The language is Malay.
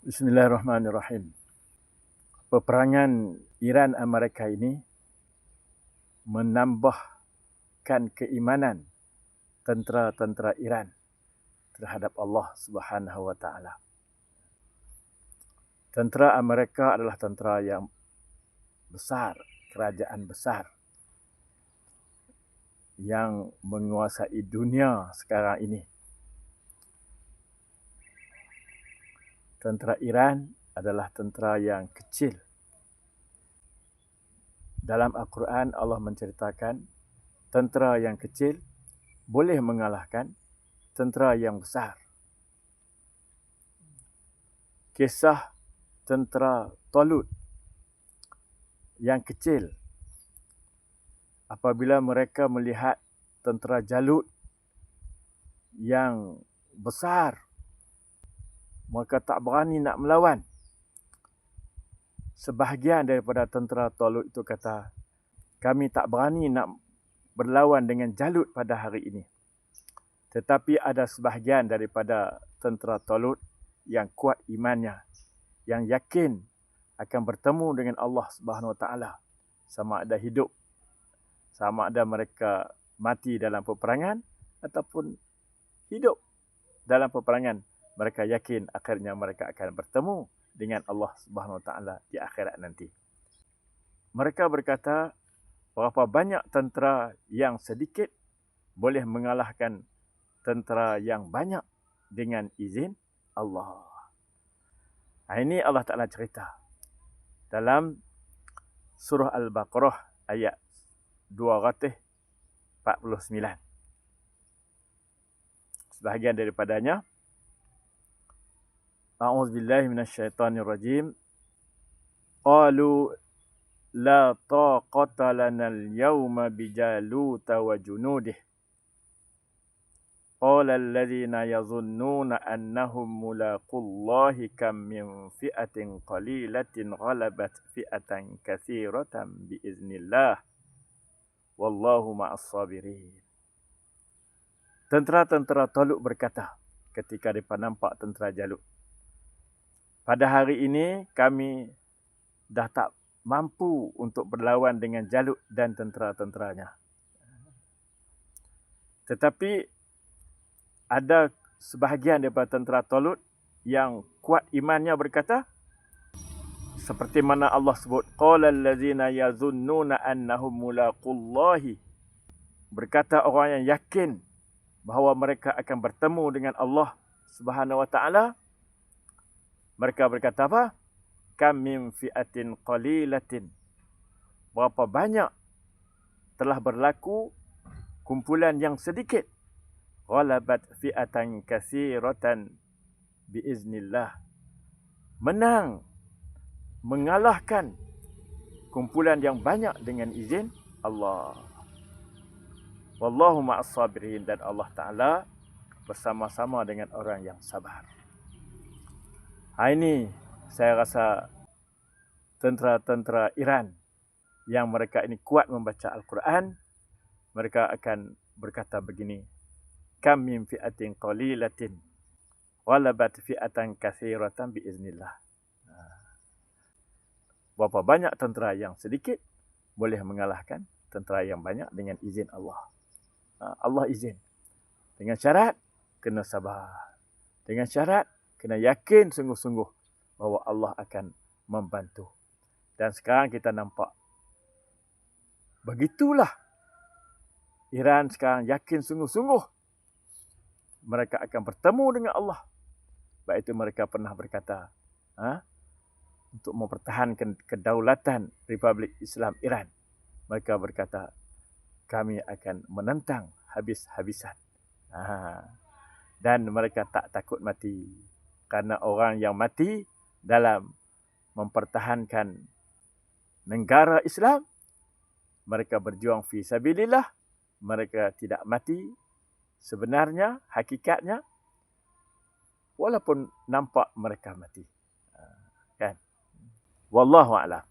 Bismillahirrahmanirrahim. Peperangan Iran Amerika ini menambahkan keimanan tentera-tentera Iran terhadap Allah Subhanahu wa taala. Tentera Amerika adalah tentera yang besar, kerajaan besar yang menguasai dunia sekarang ini. Tentera Iran adalah tentera yang kecil. Dalam Al-Quran Allah menceritakan tentera yang kecil boleh mengalahkan tentera yang besar. Kisah tentera Talut yang kecil apabila mereka melihat tentera Jalut yang besar, mereka tak berani nak melawan. Sebahagian daripada tentera Talut itu kata, kami tak berani nak berlawan dengan Jalut pada hari ini. Tetapi ada sebahagian daripada tentera Talut yang kuat imannya, yang yakin akan bertemu dengan Allah Subhanahu Wa Taala, sama ada hidup, sama ada mereka mati dalam peperangan ataupun hidup dalam peperangan. Mereka yakin akhirnya mereka akan bertemu dengan Allah Subhanahu Wa Taala di akhirat nanti. Mereka berkata, berapa banyak tentera yang sedikit boleh mengalahkan tentera yang banyak dengan izin Allah. Ini Allah Ta'ala cerita dalam surah Al-Baqarah ayat 249. Sebahagian daripadanya, A'udzubillahi minasyaitonirrajim. Qalu la taqata lanal yawma bijaluta wa junudih. Qala alladhina yazunnuna annahum mulaqullahi kam min fi'atin qalilatin ghalabat fi'atan katsiratan biiznillah. Wallahu ma'as sabirin. Tentera-tentera Talut berkata ketika mereka nampak tentera Jalut, pada hari ini kami dah tak mampu untuk berlawan dengan Jalut dan tentera-tenteranya. Tetapi ada sebahagian daripada tentera Talut yang kuat imannya berkata, seperti mana Allah sebut, qala allazina yazunnuna annahum mulaqullahi. Berkata orang yang yakin bahawa mereka akan bertemu dengan Allah Subhanahu Wa Taala. Mereka berkata apa? Kam min fi'atin qalilatin. Berapa banyak telah berlaku kumpulan yang sedikit. Ghalabat fi'atan katsiratan biiznillah. Menang, mengalahkan kumpulan yang banyak dengan izin Allah. Wallahu ma'as sabirin, dan Allah Ta'ala bersama-sama dengan orang yang sabar. Ini saya rasa tentera-tentera Iran yang mereka ini kuat membaca Al-Quran, mereka akan berkata begini, kam min fi'atin qalilatin ghalabat fi'atan katsiratan biiznillah. Berapa banyak tentera yang sedikit boleh mengalahkan tentera yang banyak dengan izin Allah. Allah izin. Dengan syarat kena sabar. Dengan syarat kena yakin sungguh-sungguh bahawa Allah akan membantu. Dan sekarang kita nampak, begitulah Iran sekarang yakin sungguh-sungguh mereka akan bertemu dengan Allah. Sebab itu mereka pernah berkata, untuk mempertahankan kedaulatan Republik Islam Iran, mereka berkata, kami akan menentang habis-habisan. Dan mereka tak takut mati. Karena orang yang mati dalam mempertahankan negara Islam, mereka berjuang fi sabilillah, mereka tidak mati sebenarnya, hakikatnya, walaupun nampak mereka mati. Kan? Wallahu a'lam.